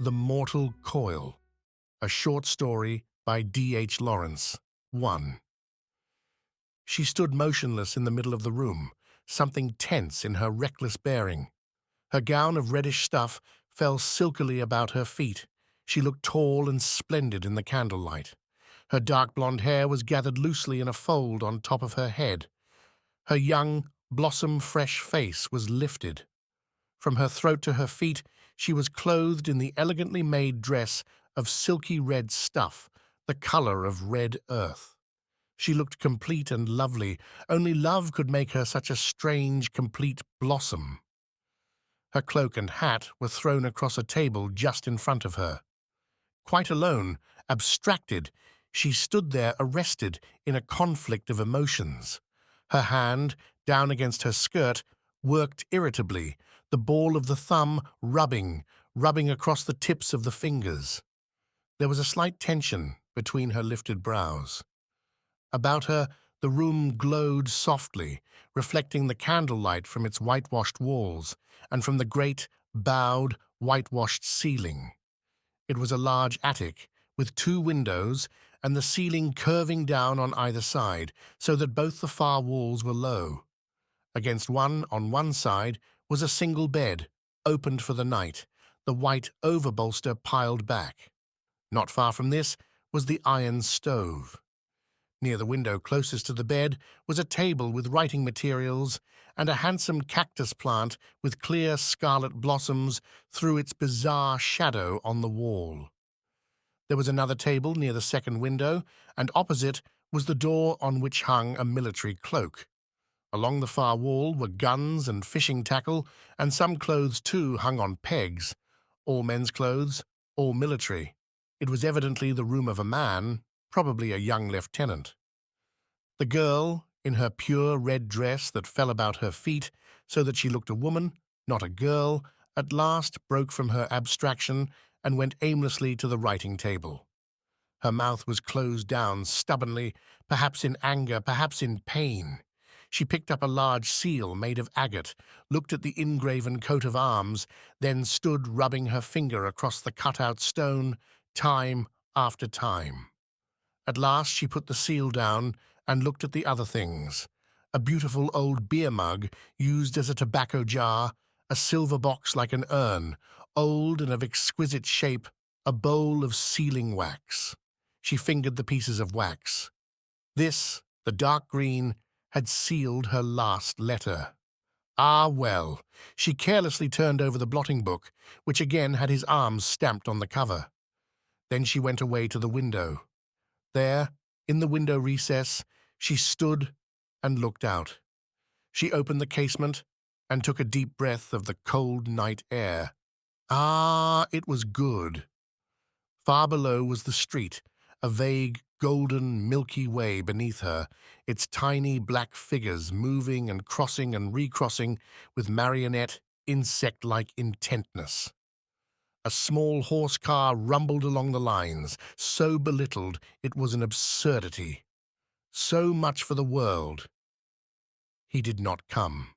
The Mortal Coil, a short story by D.H. Lawrence. 1. She stood motionless in the middle of the room, something tense in her reckless bearing. Her gown of reddish stuff fell silkily about her feet. She looked tall and splendid in the candlelight. Her dark blonde hair was gathered loosely in a fold on top of her head. Her young, blossom-fresh face was lifted. From her throat to her feet, she was clothed in the elegantly made dress of silky red stuff, the color of red earth. She looked complete and lovely. Only love could make her such a strange, complete blossom. Her cloak and hat were thrown across a table just in front of her. Quite alone, abstracted, she stood there arrested in a conflict of emotions. Her hand, down against her skirt, worked irritably, the ball of the thumb rubbing across the tips of the fingers. There was a slight tension between her lifted brows. About her, the room glowed softly, reflecting the candlelight from its whitewashed walls and from the great, bowed, whitewashed ceiling. It was a large attic, with 2 windows, and the ceiling curving down on either side, so that both the far walls were low. Against one on one side was a single bed, opened for the night, the white overbolster piled back. Not far from this was the iron stove. Near the window closest to the bed was a table with writing materials, and a handsome cactus plant with clear scarlet blossoms threw its bizarre shadow on the wall. There was another table near the second window, and opposite was the door on which hung a military cloak. Along the far wall were guns and fishing tackle, and some clothes too hung on pegs. All men's clothes, all military. It was evidently the room of a man, probably a young lieutenant. The girl, in her pure red dress that fell about her feet so that she looked a woman, not a girl, at last broke from her abstraction and went aimlessly to the writing table. Her mouth was closed down stubbornly, perhaps in anger, perhaps in pain. She picked up a large seal made of agate, looked at the engraven coat of arms, then stood rubbing her finger across the cut-out stone, time after time. At last she put the seal down and looked at the other things. A beautiful old beer mug used as a tobacco jar, a silver box like an urn, old and of exquisite shape, a bowl of sealing wax. She fingered the pieces of wax. This, the dark green, had sealed her last letter. Ah, well, she carelessly turned over the blotting book, which again had his arms stamped on the cover. Then she went away to the window. There, in the window recess, she stood and looked out. She opened the casement and took a deep breath of the cold night air. Ah, it was good. Far below was the street, a vague, golden, milky way beneath her, its tiny black figures moving and crossing and recrossing with marionette, insect-like intentness. A small horse car rumbled along the lines, so belittled it was an absurdity. So much for the world. He did not come.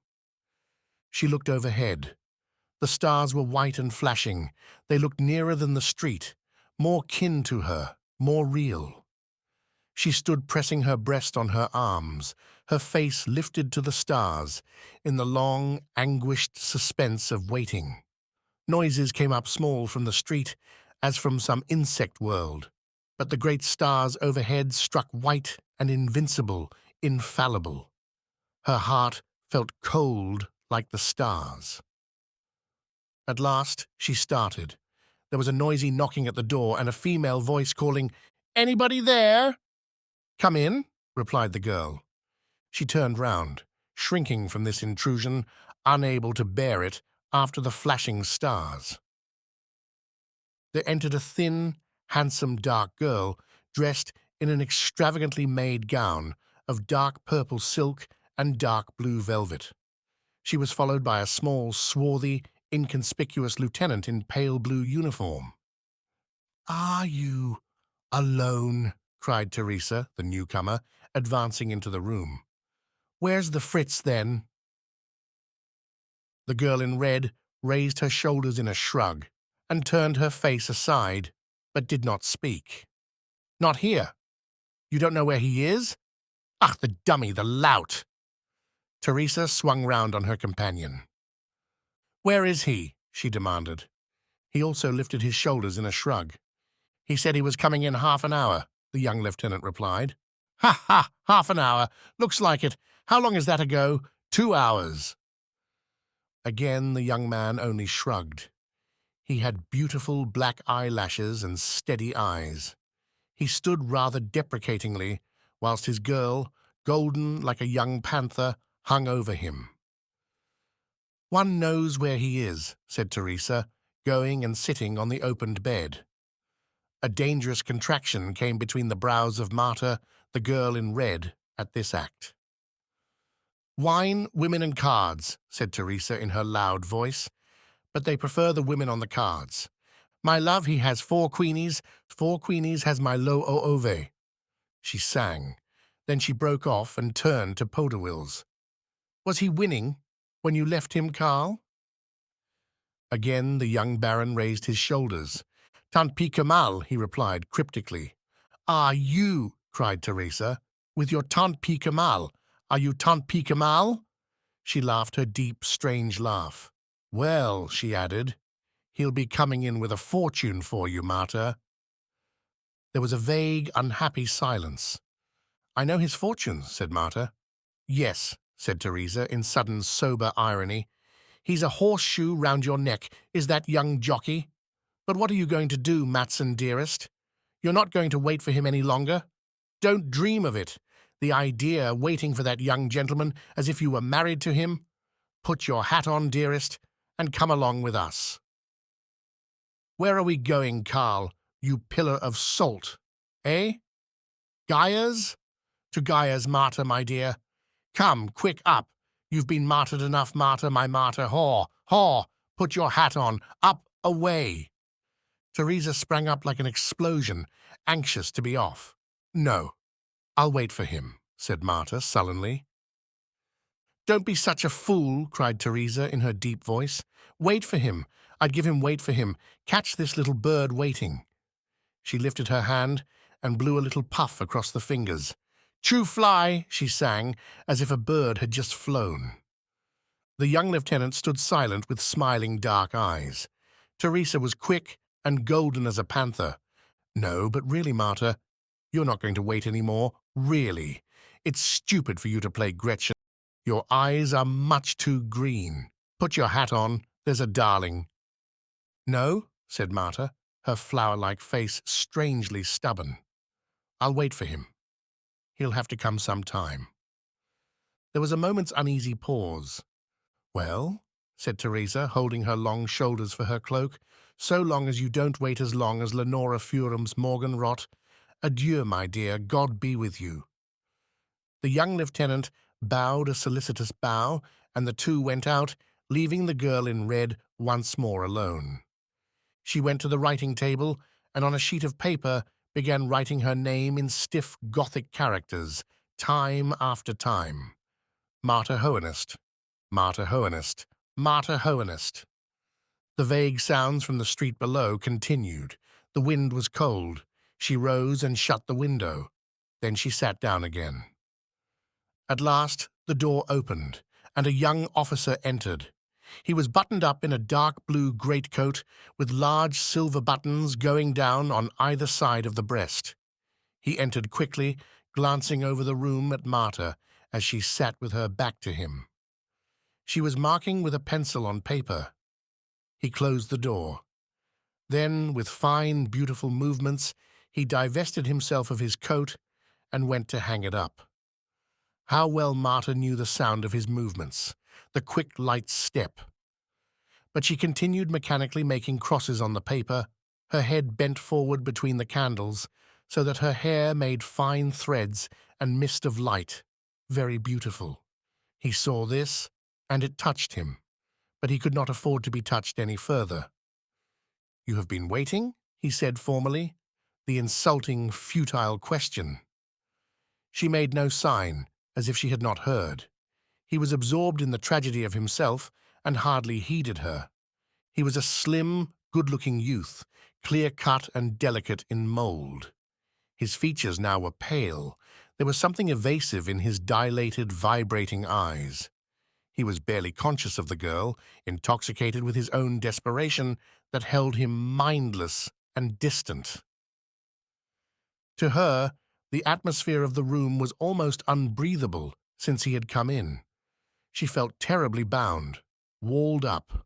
She looked overhead. The stars were white and flashing. They looked nearer than the street, more kin to her, more real. She stood pressing her breast on her arms, her face lifted to the stars, in the long, anguished suspense of waiting. Noises came up small from the street, as from some insect world, but the great stars overhead struck white and invincible, infallible. Her heart felt cold like the stars. At last she started. There was a noisy knocking at the door and a female voice calling, "Anybody there?" "Come in," replied the girl. She turned round, shrinking from this intrusion, unable to bear it after the flashing stars. There entered a thin, handsome dark girl, dressed in an extravagantly made gown of dark purple silk and dark blue velvet. She was followed by a small, swarthy, inconspicuous lieutenant in pale blue uniform. "Are you alone?" cried Teresa, the newcomer, advancing into the room. "Where's the Fritz, then?" The girl in red raised her shoulders in a shrug. and turned her face aside, but did not speak. "Not here. You don't know where he is? Ach, the dummy, the lout!" Teresa swung round on her companion. "Where is he?" she demanded. He also lifted his shoulders in a shrug. "He said he was coming in half an hour," the young lieutenant replied. "Ha ha! Half an hour. Looks like it. How long is that ago? 2 hours." Again the young man only shrugged. He had beautiful black eyelashes and steady eyes. He stood rather deprecatingly, whilst his girl, golden like a young panther, hung over him. "One knows where he is," said Teresa, going and sitting on the opened bed. A dangerous contraction came between the brows of Marta, the girl in red, at this act. "Wine, women and cards," said Teresa in her loud voice, "but they prefer the women on the cards. My love, he has 4 queenies has my lo-o-ove." She sang. Then she broke off and turned to Podewils. "Was he winning when you left him, Carl?" Again the young baron raised his shoulders. "Tant pis que mal," he replied cryptically. "Ah, you!" cried Teresa. "With your tant pis que mal. Are you tant pis que mal?" She laughed her deep, strange laugh. "Well," she added, "he'll be coming in with a fortune for you, Marta." There was a vague, unhappy silence. "I know his fortune," said Marta. "Yes," said Teresa in sudden sober irony. "He's a horseshoe round your neck, is that young jockey. But what are you going to do, Matson dearest? You're not going to wait for him any longer? Don't dream of it. The idea, waiting for that young gentleman as if you were married to him. Put your hat on, dearest, and come along with us." "Where are we going, Carl, you pillar of salt? Eh? Gaia's? To Gaia's, Marta, my dear. Come, quick up. You've been martyred enough, Marta, my martyr. Haw, haw. Put your hat on. Up, away." Teresa sprang up like an explosion, anxious to be off. "No, I'll wait for him," said Marta sullenly. "Don't be such a fool," cried Teresa in her deep voice. "Wait for him. I'd give him wait for him. Catch this little bird waiting." She lifted her hand and blew a little puff across the fingers. "Choo fly," she sang, as if a bird had just flown. The young lieutenant stood silent with smiling dark eyes. Teresa was quick and golden as a panther. "No, but really, Marta, you're not going to wait any more. Really. It's stupid for you to play Gretchen. Your eyes are much too green. Put your hat on. There's a darling." "No," said Marta, her flower-like face strangely stubborn. "I'll wait for him. He'll have to come some time." There was a moment's uneasy pause. "Well," said Teresa, holding her long shoulders for her cloak, "so long as you don't wait as long as Lenora Furum's Morgenrot. Adieu, my dear, God be with you." The young lieutenant bowed a solicitous bow, and the two went out, leaving the girl in red once more alone. She went to the writing table, and on a sheet of paper began writing her name in stiff Gothic characters, time after time. Marta Hohenist, Marta Hohenist, Marta Hohenist. The vague sounds from the street below continued. The wind was cold. She rose and shut the window. Then she sat down again. At last the door opened, and a young officer entered. He was buttoned up in a dark blue greatcoat with large silver buttons going down on either side of the breast. He entered quickly, glancing over the room at Marta as she sat with her back to him. She was marking with a pencil on paper. He closed the door. Then, with fine, beautiful movements, he divested himself of his coat and went to hang it up. How well Marta knew the sound of his movements, the quick, light step. But she continued mechanically making crosses on the paper, her head bent forward between the candles, so that her hair made fine threads and mist of light, very beautiful. He saw this, and it touched him, but he could not afford to be touched any further. "You have been waiting?" he said formally, the insulting, futile question. She made no sign, as if she had not heard. He was absorbed in the tragedy of himself and hardly heeded her. He was a slim, good-looking youth, clear-cut and delicate in mold. His features now were pale. There was something evasive in his dilated, vibrating eyes. He was barely conscious of the girl, intoxicated with his own desperation that held him mindless and distant. To her, the atmosphere of the room was almost unbreathable since he had come in. She felt terribly bound, walled up.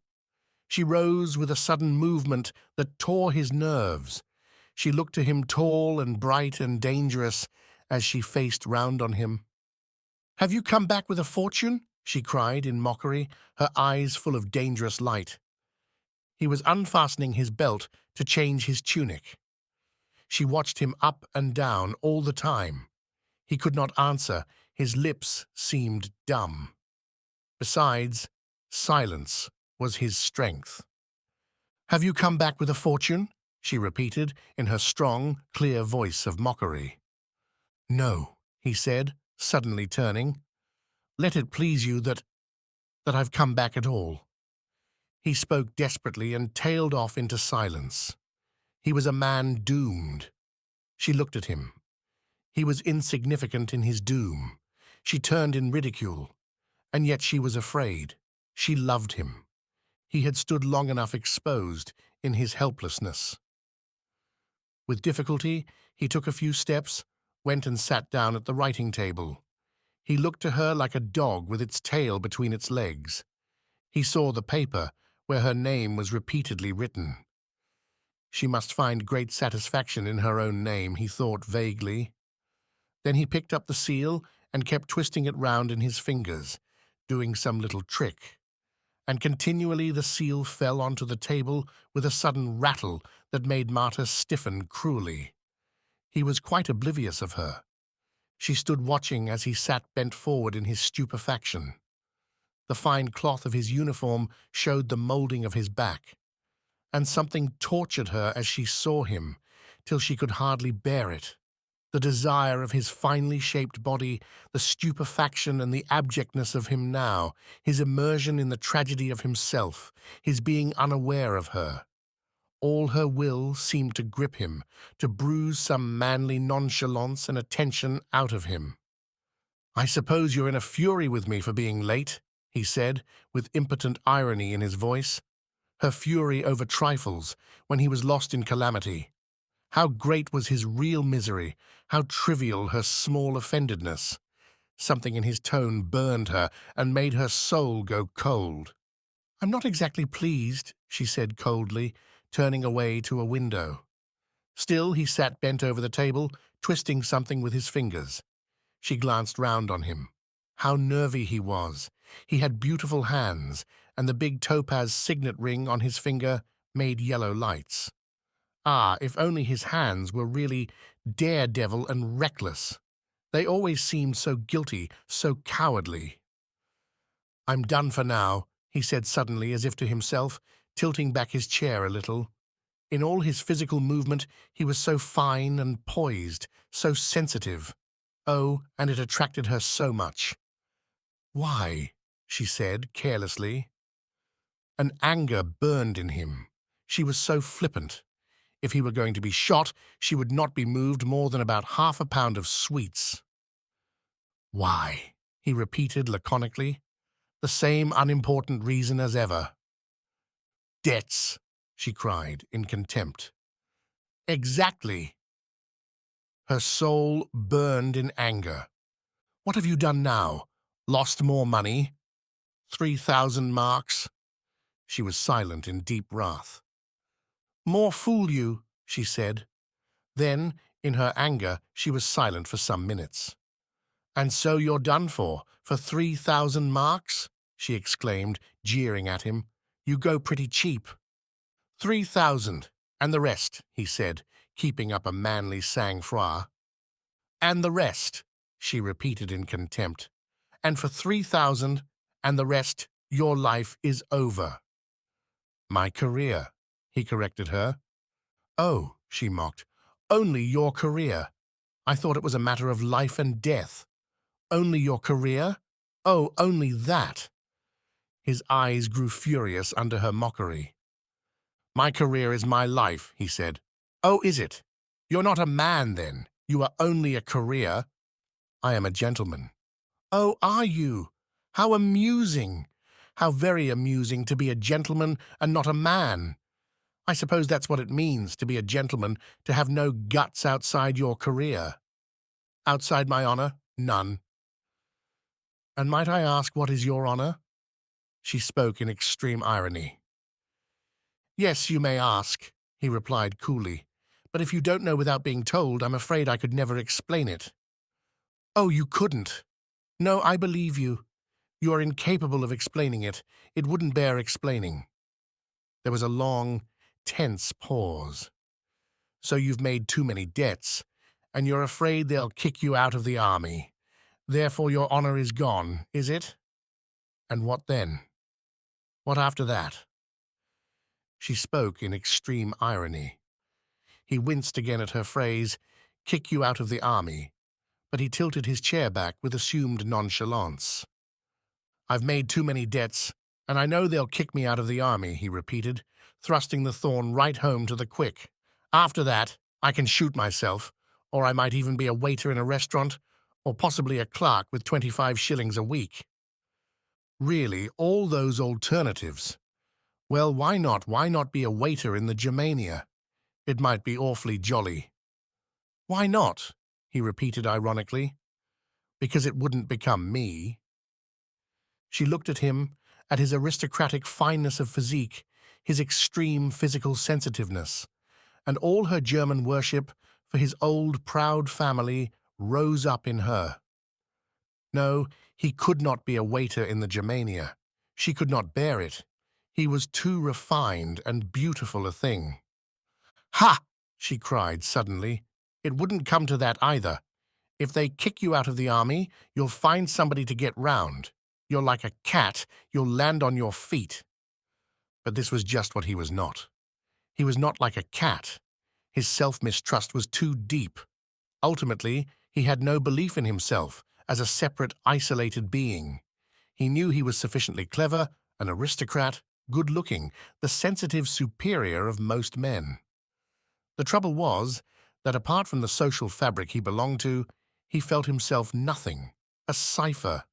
She rose with a sudden movement that tore his nerves. She looked to him tall and bright and dangerous as she faced round on him. "Have you come back with a fortune?" she cried in mockery, her eyes full of dangerous light. He was unfastening his belt to change his tunic. She watched him up and down all the time. He could not answer. His lips seemed dumb. Besides, silence was his strength. "Have you come back with a fortune?" she repeated in her strong, clear voice of mockery. "No," he said, suddenly turning. "Let it please you that I've come back at all." He spoke desperately and tailed off into silence. He was a man doomed. She looked at him. He was insignificant in his doom. She turned in ridicule, and yet she was afraid. She loved him. He had stood long enough exposed in his helplessness. With difficulty, he took a few steps, went and sat down at the writing table. He looked to her like a dog with its tail between its legs. He saw the paper where her name was repeatedly written. She must find great satisfaction in her own name, he thought vaguely. Then he picked up the seal and kept twisting it round in his fingers, doing some little trick. And continually the seal fell onto the table with a sudden rattle that made Marta stiffen cruelly. He was quite oblivious of her. She stood watching as he sat bent forward in his stupefaction. The fine cloth of his uniform showed the moulding of his back, and something tortured her as she saw him, till she could hardly bear it. The desire of his finely shaped body, the stupefaction and the abjectness of him now, his immersion in the tragedy of himself, his being unaware of her. All her will seemed to grip him, to bruise some manly nonchalance and attention out of him. "I suppose you're in a fury with me for being late," he said, with impotent irony in his voice. Her fury over trifles, when he was lost in calamity. How great was his real misery, how trivial her small offendedness. Something in his tone burned her and made her soul go cold. "I'm not exactly pleased," she said coldly, turning away to a window. Still he sat bent over the table, twisting something with his fingers. She glanced round on him. How nervy he was. He had beautiful hands, and the big topaz signet ring on his finger made yellow lights. Ah, if only his hands were really daredevil and reckless. They always seemed so guilty, so cowardly. "I'm done for now," he said suddenly, as if to himself, tilting back his chair a little. In all his physical movement he was so fine and poised, so sensitive. Oh, and it attracted her so much. "Why?" she said carelessly. An anger burned in him. She was so flippant. If he were going to be shot, she would not be moved more than about 1/2 pound of sweets. "Why?" he repeated laconically. The same unimportant reason as ever. "Debts," she cried in contempt. "Exactly." Her soul burned in anger. "What have you done now? Lost more money? 3,000 marks?" She was silent in deep wrath. "More fool you," she said. Then, in her anger, she was silent for some minutes. "And so you're done for 3,000 marks?" she exclaimed, jeering at him. "You go pretty cheap." 3,000, and the rest," he said, keeping up a manly sang-froid. "And the rest," she repeated in contempt. "And for 3,000, and the rest, your life is over." "My career," he corrected her. "Oh," she mocked, "only your career. I thought it was a matter of life and death. Only your career? Oh, only that!" His eyes grew furious under her mockery. My career is my life, he said. Oh, is it? You're not a man, then. You are only a career. I am a gentleman. Oh, are you? How amusing. How very amusing to be a gentleman and not a man. I suppose that's what it means to be a gentleman, to have no guts outside your career. Outside my honor? None. And might I ask what is your honor? She spoke in extreme irony. Yes, you may ask, he replied coolly. But if you don't know without being told, I'm afraid I could never explain it. Oh, you couldn't. No, I believe you. You are incapable of explaining it. It wouldn't bear explaining. There was a long, tense pause. So you've made too many debts, and you're afraid they'll kick you out of the army. Therefore your honor is gone, is it? And what then? What after that? She spoke in extreme irony. He winced again at her phrase, kick you out of the army, but he tilted his chair back with assumed nonchalance. I've made too many debts, and I know they'll kick me out of the army, he repeated, thrusting the thorn right home to the quick. After that, I can shoot myself, or I might even be a waiter in a restaurant, or possibly a clerk with 25 shillings a week. Really, all those alternatives. Well, why not? Why not be a waiter in the Germania? It might be awfully jolly. Why not? He repeated ironically. Because it wouldn't become me. She looked at him, at his aristocratic fineness of physique, his extreme physical sensitiveness, and all her German worship for his old proud family rose up in her. No, he could not be a waiter in the Germania. She could not bear it. He was too refined and beautiful a thing. Ha! She cried suddenly. It wouldn't come to that either. If they kick you out of the army, you'll find somebody to get round. You're like a cat, you'll land on your feet. But this was just what he was not. He was not like a cat. His self-mistrust was too deep. Ultimately, he had no belief in himself as a separate, isolated being. He knew he was sufficiently clever, an aristocrat, good-looking, the sensitive superior of most men. The trouble was that apart from the social fabric he belonged to, he felt himself nothing, a cipher.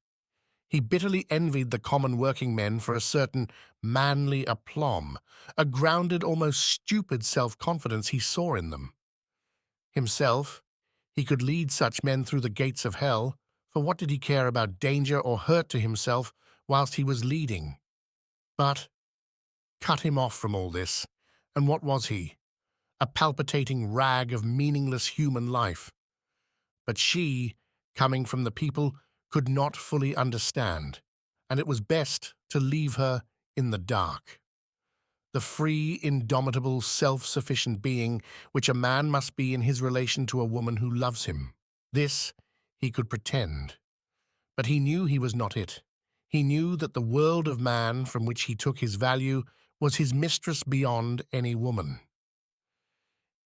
He bitterly envied the common working men for a certain manly aplomb, a grounded, almost stupid self-confidence he saw in them. Himself, he could lead such men through the gates of hell, for what did he care about danger or hurt to himself whilst he was leading? But cut him off from all this, and what was he? A palpitating rag of meaningless human life. But she, coming from the people, could not fully understand, and it was best to leave her in the dark. The free, indomitable, self-sufficient being which a man must be in his relation to a woman who loves him. This he could pretend. But he knew he was not it. He knew that the world of man from which he took his value was his mistress beyond any woman.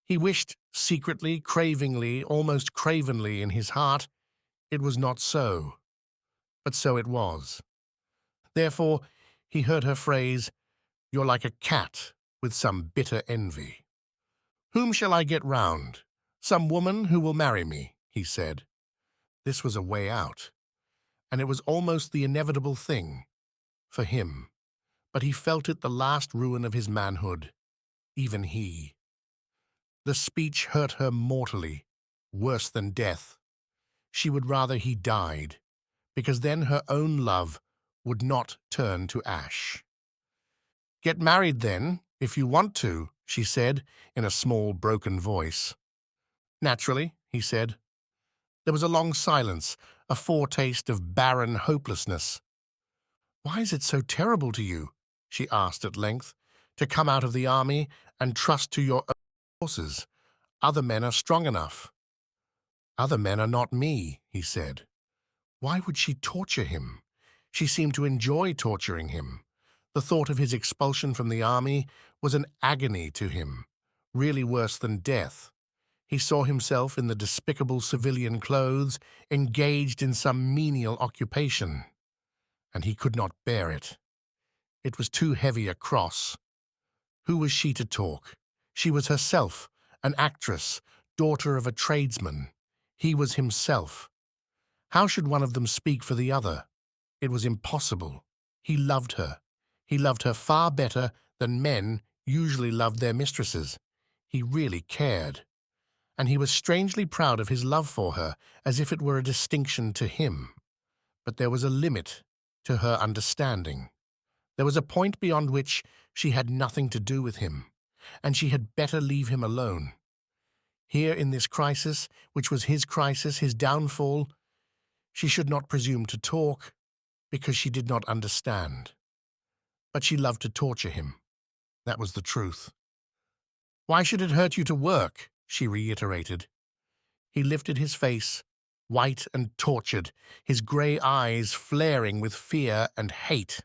He wished secretly, cravingly, almost cravenly in his heart, it was not so. But so it was. Therefore, he heard her phrase, "You're like a cat with some bitter envy." "Whom shall I get round? Some woman who will marry me," he said. This was a way out, and it was almost the inevitable thing for him. But he felt it the last ruin of his manhood, even he. The speech hurt her mortally, worse than death. She would rather he died, because then her own love would not turn to ash. "Get married, then, if you want to," she said in a small, broken voice. "Naturally," he said. There was a long silence, a foretaste of barren hopelessness. "Why is it so terrible to you," she asked at length, "to come out of the army and trust to your own forces? Other men are strong enough." "Other men are not me," he said. Why would she torture him? She seemed to enjoy torturing him. The thought of his expulsion from the army was an agony to him, really worse than death. He saw himself in the despicable civilian clothes, engaged in some menial occupation, and he could not bear it. It was too heavy a cross. Who was she to talk? She was herself, an actress, daughter of a tradesman. He was himself. How should one of them speak for the other? It was impossible. He loved her. He loved her far better than men usually loved their mistresses. He really cared. And he was strangely proud of his love for her, as if it were a distinction to him. But there was a limit to her understanding. There was a point beyond which she had nothing to do with him, and she had better leave him alone. Here in this crisis, which was his crisis, his downfall, she should not presume to talk, because she did not understand. But she loved to torture him. That was the truth. "Why should it hurt you to work?" she reiterated. He lifted his face, white and tortured, his grey eyes flaring with fear and hate.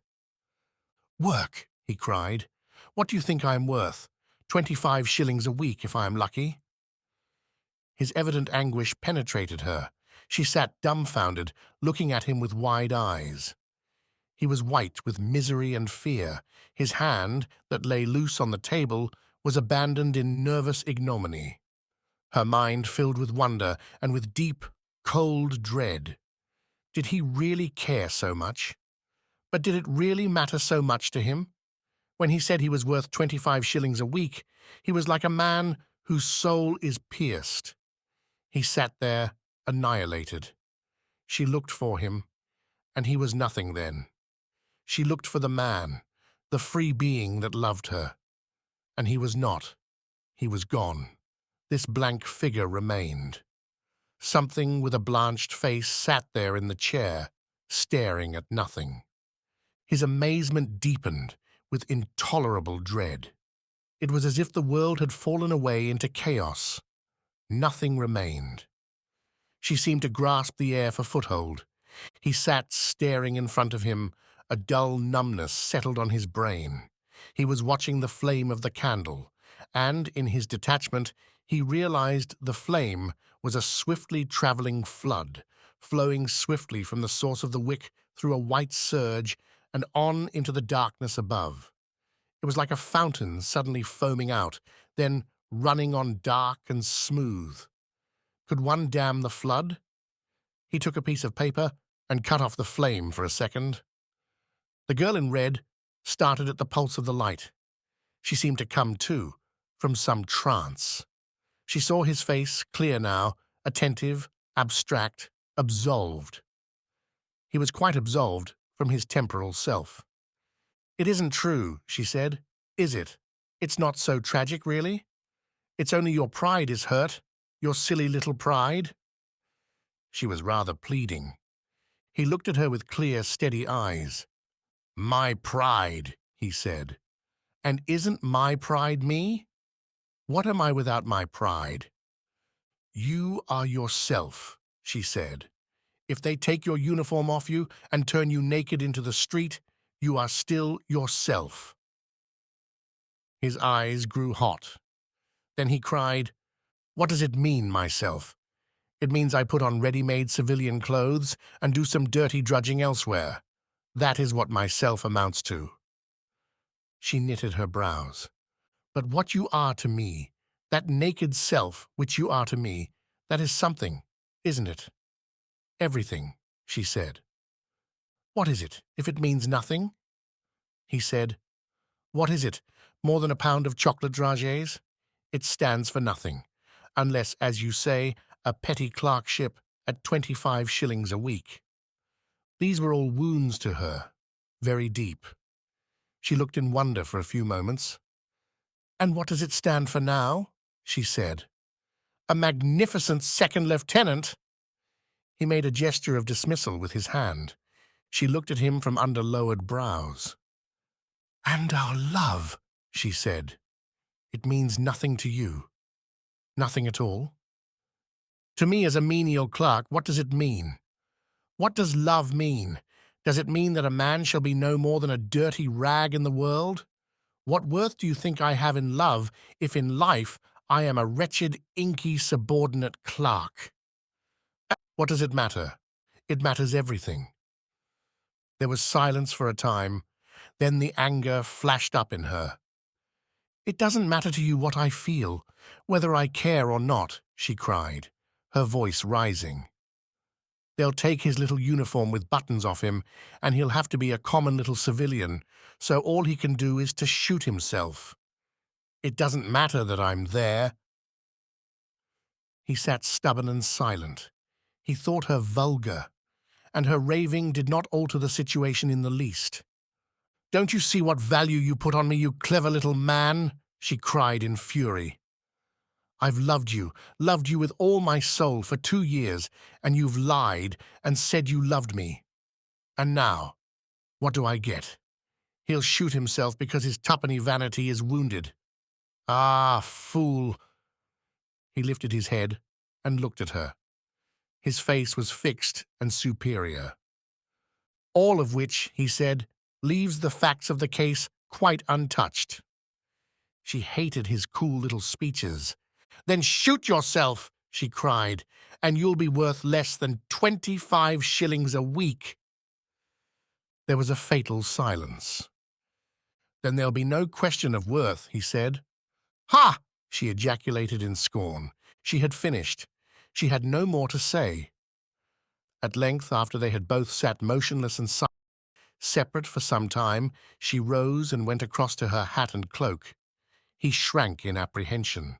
"Work," he cried. "What do you think I am worth? 25 shillings a week, if I am lucky." His evident anguish penetrated her. She sat dumbfounded, looking at him with wide eyes. He was white with misery and fear. His hand, that lay loose on the table, was abandoned in nervous ignominy. Her mind filled with wonder and with deep, cold dread. Did he really care so much? But did it really matter so much to him? When he said he was worth 25 shillings a week, he was like a man whose soul is pierced. He sat there, annihilated. She looked for him, and he was nothing then. She looked for the man, the free being that loved her. And he was not. He was gone. This blank figure remained. Something with a blanched face sat there in the chair, staring at nothing. His amazement deepened with intolerable dread. It was as if the world had fallen away into chaos. Nothing remained. She seemed to grasp the air for foothold. He sat staring in front of him. A dull numbness settled on his brain. He was watching the flame of the candle, and in his detachment he realized the flame was a swiftly traveling flood, flowing swiftly from the source of the wick through a white surge and on into the darkness above. It was like a fountain suddenly foaming out, then running on dark and smooth. Could one dam the flood? He took a piece of paper and cut off the flame for a second. The girl in red started at the pulse of the light. She seemed to come to, from some trance. She saw his face, clear now, attentive, abstract, absolved. He was quite absolved from his temporal self. "It isn't true," she said. "Is it? It's not so tragic, really? It's only your pride is hurt, your silly little pride." She was rather pleading. He looked at her with clear, steady eyes. "My pride," he said. "And isn't my pride me? What am I without my pride?" "You are yourself," she said. "If they take your uniform off you and turn you naked into the street, you are still yourself." His eyes grew hot. Then he cried, "What does it mean, myself? It means I put on ready-made civilian clothes and do some dirty drudging elsewhere. That is what myself amounts to." She knitted her brows. "But what you are to me, that naked self which you are to me, that is something, isn't it?" "Everything," she said. "What is it, if it means nothing?" He said, "What is it, more than a pound of chocolate dragées? It stands for nothing, unless, as you say, a petty clerkship at 25 shillings a week." These were all wounds to her, very deep. She looked in wonder for a few moments. "And what does it stand for now?" she said. "A magnificent second lieutenant." He made a gesture of dismissal with his hand. She looked at him from under lowered brows. "And our love," she said. "It means nothing to you. Nothing at all?" "To me as a menial clerk, what does it mean? What does love mean? Does it mean that a man shall be no more than a dirty rag in the world? What worth do you think I have in love if in life I am a wretched, inky, subordinate clerk? What does it matter? It matters everything." There was silence for a time. Then the anger flashed up in her. It doesn't matter to you what I feel, whether I care or not, she cried, her voice rising. They'll take his little uniform with buttons off him, and he'll have to be a common little civilian, so all he can do is to shoot himself. It doesn't matter that I'm there. He sat stubborn and silent. He thought her vulgar, and her raving did not alter the situation in the least. Don't you see what value you put on me, you clever little man? She cried in fury. I've loved you with all my soul for 2 years, and you've lied and said you loved me. And now, what do I get? He'll shoot himself because his tuppenny vanity is wounded. Ah, fool! He lifted his head and looked at her. His face was fixed and superior. All of which, he said, leaves the facts of the case quite untouched. She hated his cool little speeches. Then shoot yourself, she cried, and you'll be worth less than 25 shillings a week. There was a fatal silence. Then there'll be no question of worth, he said. Ha! She ejaculated in scorn. She had finished. She had no more to say. At length, after they had both sat motionless and silent, separate for some time, she rose and went across to her hat and cloak. He shrank in apprehension.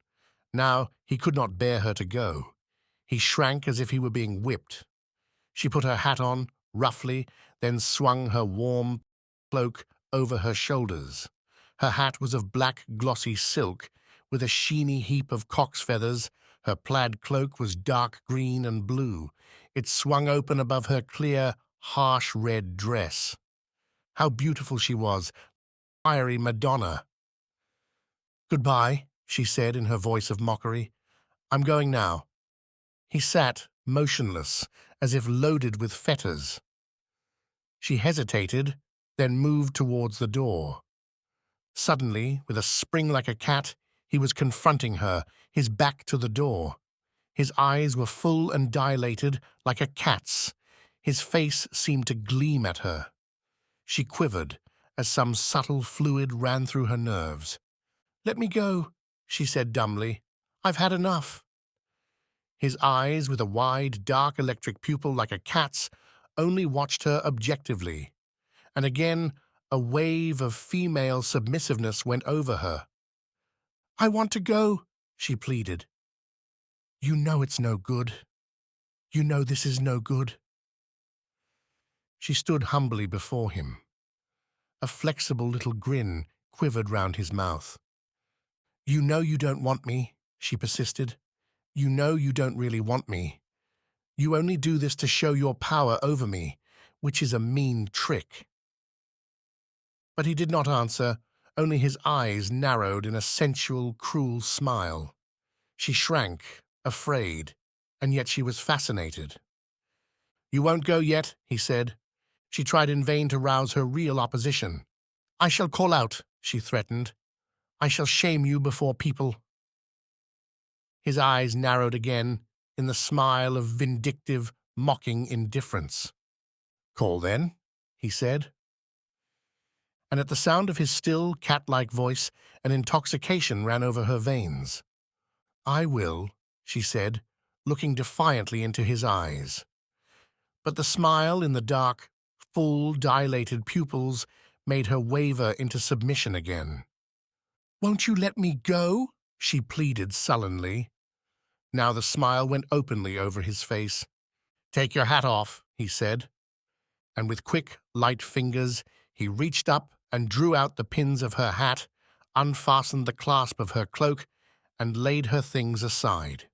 Now he could not bear her to go. He shrank as if he were being whipped. She put her hat on, roughly, then swung her warm cloak over her shoulders. Her hat was of black glossy silk, with a sheeny heap of cock's feathers. Her plaid cloak was dark green and blue. It swung open above her clear, harsh red dress. How beautiful she was, fiery Madonna. Goodbye, she said in her voice of mockery. I'm going now. He sat, motionless, as if loaded with fetters. She hesitated, then moved towards the door. Suddenly, with a spring like a cat, he was confronting her, his back to the door. His eyes were full and dilated, like a cat's. His face seemed to gleam at her. She quivered, as some subtle fluid ran through her nerves. Let me go, she said dumbly. I've had enough. His eyes, with a wide, dark electric pupil like a cat's, only watched her objectively. And again, a wave of female submissiveness went over her. I want to go, she pleaded. You know it's no good. You know this is no good. She stood humbly before him. A flexible little grin quivered round his mouth. You know you don't want me, she persisted. You know you don't really want me. You only do this to show your power over me, which is a mean trick. But he did not answer, only his eyes narrowed in a sensual, cruel smile. She shrank, afraid, and yet she was fascinated. You won't go yet, he said. She tried in vain to rouse her real opposition. I shall call out, she threatened. I shall shame you before people. His eyes narrowed again in the smile of vindictive, mocking indifference. Call then, he said. And at the sound of his still, cat-like voice, an intoxication ran over her veins. I will, she said, looking defiantly into his eyes. But the smile in the dark, full, dilated pupils made her waver into submission again. Won't you let me go? She pleaded sullenly. Now the smile went openly over his face. Take your hat off, he said. And with quick, light fingers, he reached up and drew out the pins of her hat, unfastened the clasp of her cloak, and laid her things aside.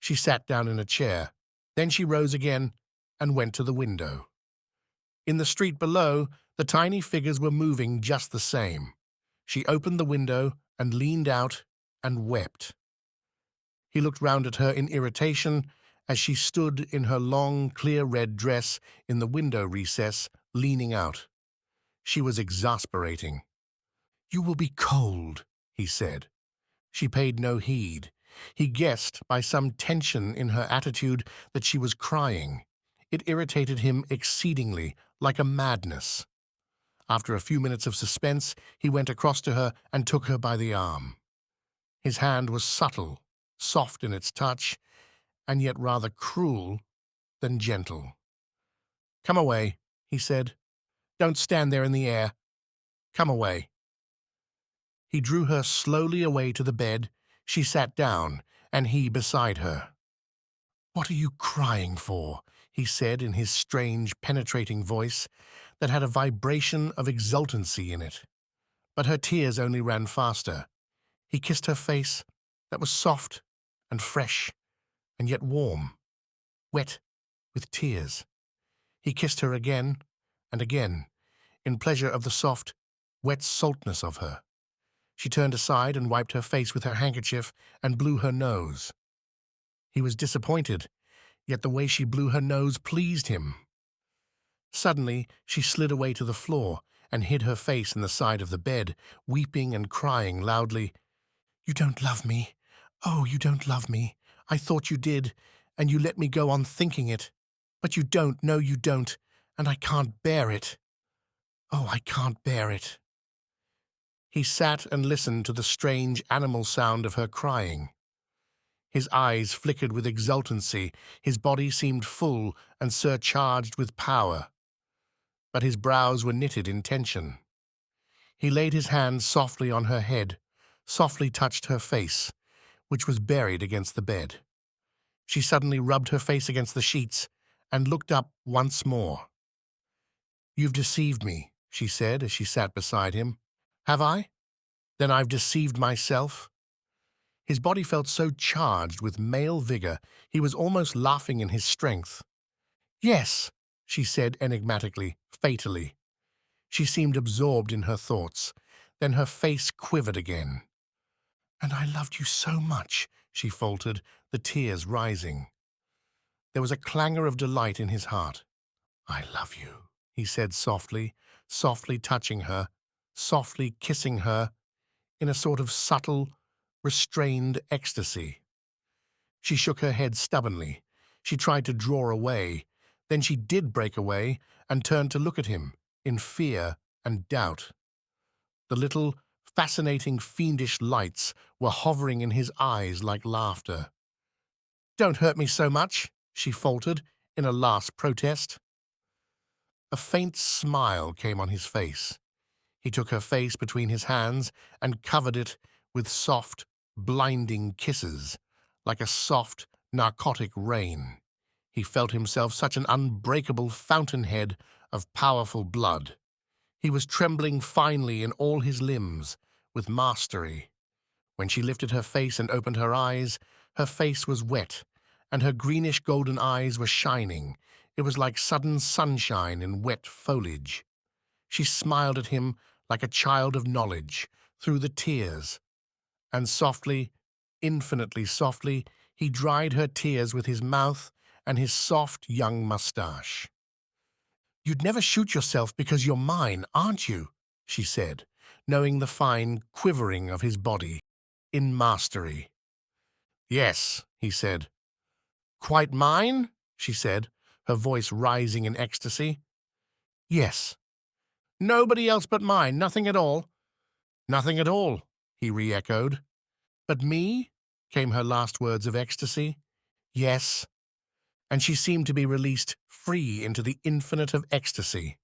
She sat down in a chair. Then she rose again and went to the window. In the street below, the tiny figures were moving just the same. She opened the window and leaned out and wept. He looked round at her in irritation as she stood in her long, clear red dress in the window recess, leaning out. She was exasperating. You will be cold, he said. She paid no heed. He guessed by some tension in her attitude that she was crying. It irritated him exceedingly, like a madness. After a few minutes of suspense, he went across to her and took her by the arm. His hand was subtle, soft in its touch, and yet rather cruel than gentle. "Come away," he said. "Don't stand there in the air. Come away." He drew her slowly away to the bed. She sat down, and he beside her. "What are you crying for?" he said in his strange, penetrating voice that had a vibration of exultancy in it. But her tears only ran faster. He kissed her face, that was soft and fresh and yet warm, wet with tears. He kissed her again and again, in pleasure of the soft, wet saltness of her. She turned aside and wiped her face with her handkerchief and blew her nose. He was disappointed, yet the way she blew her nose pleased him. Suddenly, she slid away to the floor and hid her face in the side of the bed, weeping and crying loudly. "You don't love me. Oh, you don't love me. I thought you did, and you let me go on thinking it. But you don't, no, you don't, and I can't bear it. Oh, I can't bear it." He sat and listened to the strange animal sound of her crying. His eyes flickered with exultancy, his body seemed full and surcharged with power, but his brows were knitted in tension. He laid his hand softly on her head, softly touched her face, which was buried against the bed. She suddenly rubbed her face against the sheets and looked up once more. "You've deceived me," she said as she sat beside him. "Have I? Then I've deceived myself." His body felt so charged with male vigor, he was almost laughing in his strength. "Yes," she said enigmatically, fatally. She seemed absorbed in her thoughts. Then her face quivered again. "And I loved you so much," she faltered, the tears rising. There was a clangor of delight in his heart. "I love you," he said softly, softly touching her, softly kissing her, in a sort of subtle, restrained ecstasy. She shook her head stubbornly. She tried to draw away. Then she did break away and turned to look at him, in fear and doubt. The little, fascinating, fiendish lights were hovering in his eyes like laughter. "Don't hurt me so much," she faltered, in a last protest. A faint smile came on his face. He took her face between his hands and covered it with soft, blinding kisses, like a soft, narcotic rain. He felt himself such an unbreakable fountainhead of powerful blood. He was trembling finely in all his limbs, with mastery. When she lifted her face and opened her face was wet, and her greenish-golden eyes were shining. It was like sudden sunshine in wet foliage. She smiled at him like a child of knowledge, through the tears, and softly, infinitely softly, he dried her tears with his mouth and his soft young mustache. "You'd never shoot yourself because you're mine, aren't you?" she said, knowing the fine quivering of his body, in mastery. "Yes," he said. "Quite mine?" she said, her voice rising in ecstasy. "Yes." "Nobody else but mine, nothing at all?" "Nothing at all," he re-echoed. "But me?" came her last words of ecstasy. "Yes." And she seemed to be released free into the infinite of ecstasy.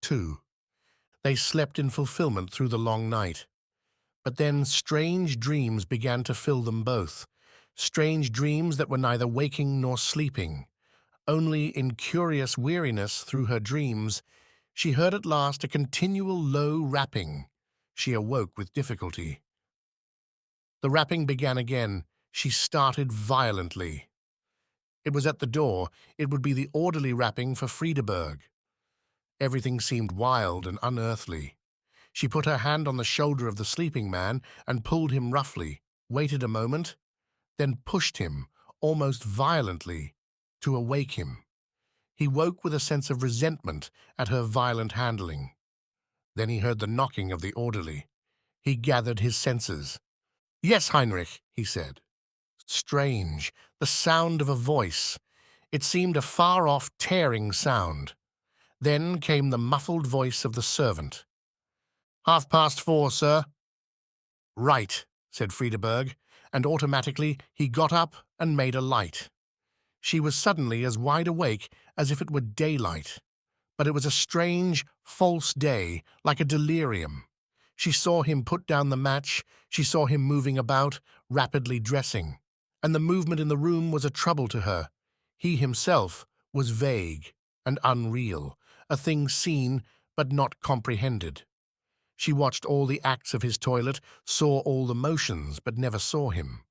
2. They slept in fulfillment through the long night. But then strange dreams began to fill them both, strange dreams that were neither waking nor sleeping. Only in curious weariness through her dreams, she heard at last a continual low rapping. She awoke with difficulty. The rapping began again. She started violently. It was at the door. It would be the orderly rapping for Friedeberg. Everything seemed wild and unearthly. She put her hand on the shoulder of the sleeping man and pulled him roughly, waited a moment, then pushed him, almost violently, to awake him. He woke with a sense of resentment at her violent handling. Then he heard the knocking of the orderly. He gathered his senses. "Yes, Heinrich," he said. Strange, the sound of a voice. It seemed a far-off tearing sound. Then came the muffled voice of the servant. "4:30, sir." "Right," said Friedeberg, and automatically he got up and made a light. She was suddenly as wide awake as if it were daylight, but it was a strange, false day, like a delirium. She saw him put down the match, she saw him moving about, rapidly dressing, and the movement in the room was a trouble to her. He himself was vague and unreal, a thing seen but not comprehended. She watched all the acts of his toilet, saw all the motions, but never saw him.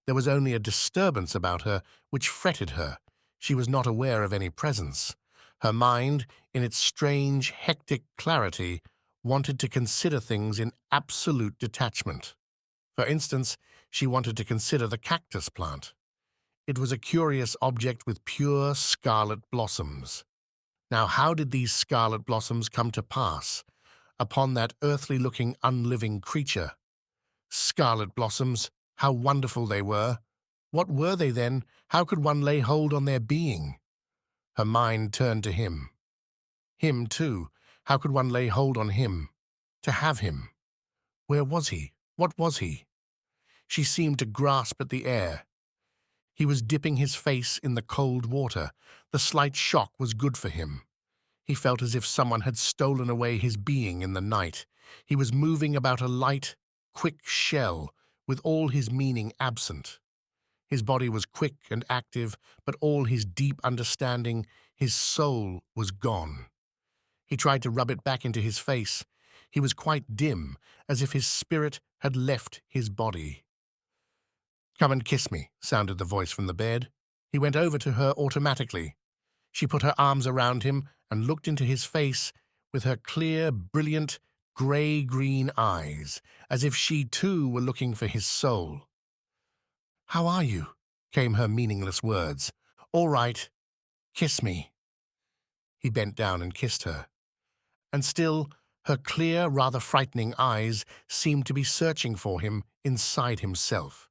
There was only a disturbance about her which fretted her. She was not aware of any presence. Her mind, in its strange, hectic clarity, wanted to consider things in absolute detachment. For instance, she wanted to consider the cactus plant. It was a curious object with pure scarlet blossoms. Now, how did these scarlet blossoms come to pass upon that earthly-looking, unliving creature? Scarlet blossoms, how wonderful they were! What were they then? How could one lay hold on their being? Her mind turned to him. Him, too. How could one lay hold on him? To have him. Where was he? What was he? She seemed to grasp at the air. He was dipping his face in the cold water. The slight shock was good for him. He felt as if someone had stolen away his being in the night. He was moving about a light, quick shell, with all his meaning absent. His body was quick and active, but all his deep understanding, his soul, was gone. He tried to rub it back into his face. He was quite dim, as if his spirit had left his body. "Come and kiss me," sounded the voice from the bed. He went over to her automatically. She put her arms around him and looked into his face with her clear, brilliant, grey-green eyes, as if she too were looking for his soul. "How are you?" came her meaningless words. "All right. Kiss me." He bent down and kissed her. And still, her clear, rather frightening eyes seemed to be searching for him inside himself.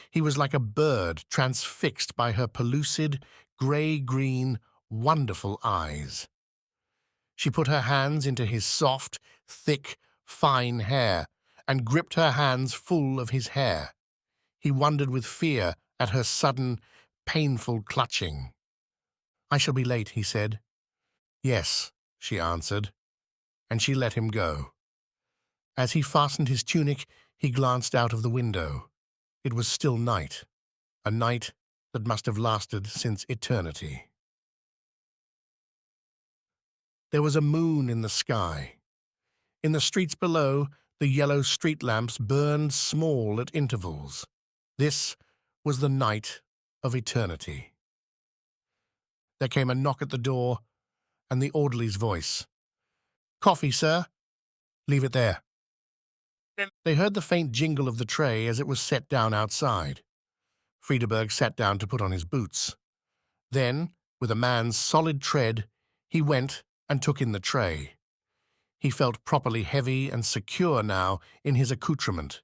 He was like a bird transfixed by her pellucid, grey-green, wonderful eyes. She put her hands into his soft, thick, fine hair and gripped her hands full of his hair. He wondered with fear at her sudden, painful clutching. "I shall be late," he said. "Yes," she answered, and she let him go. As he fastened his tunic, he glanced out of the window. It was still night, a night that must have lasted since eternity. There was a moon in the sky. In the streets below, the yellow street lamps burned small at intervals. This was the night of eternity. There came a knock at the door, and the orderly's voice. "Coffee, sir?" "Leave it there." They heard the faint jingle of the tray as it was set down outside. Friedeberg sat down to put on his boots. Then, with a man's solid tread, he went and took in the tray. He felt properly heavy and secure now in his accoutrement,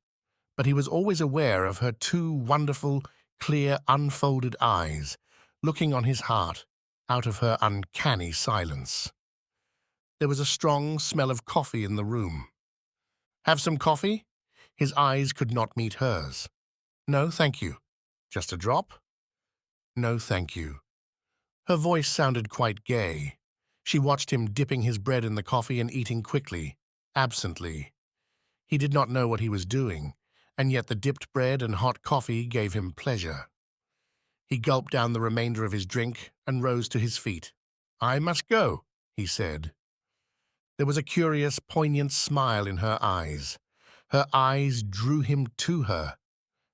but he was always aware of her two wonderful, clear, unfolded eyes, looking on his heart out of her uncanny silence. There was a strong smell of coffee in the room. "Have some coffee?" His eyes could not meet hers. "No, thank you." "Just a drop?" "No, thank you." Her voice sounded quite gay. She watched him dipping his bread in the coffee and eating quickly, absently. He did not know what he was doing, and yet the dipped bread and hot coffee gave him pleasure. He gulped down the remainder of his drink and rose to his feet. "I must go," he said. There was a curious, poignant smile in her eyes. Her eyes drew him to her.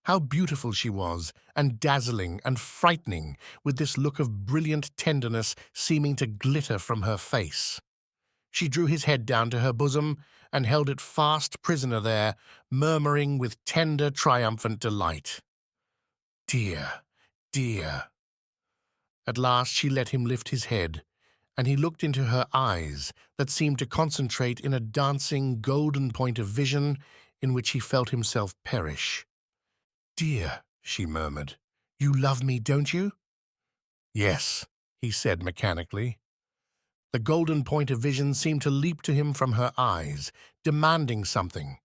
How beautiful she was, and dazzling and frightening, with this look of brilliant tenderness seeming to glitter from her face. She drew his head down to her bosom and held it fast prisoner there, murmuring with tender, triumphant delight. "Dear, dear." At last she let him lift his head, and he looked into her eyes that seemed to concentrate in a dancing, golden point of vision in which he felt himself perish. "Dear," she murmured, "you love me, don't you?" "Yes," he said mechanically. The golden point of vision seemed to leap to him from her eyes, demanding something.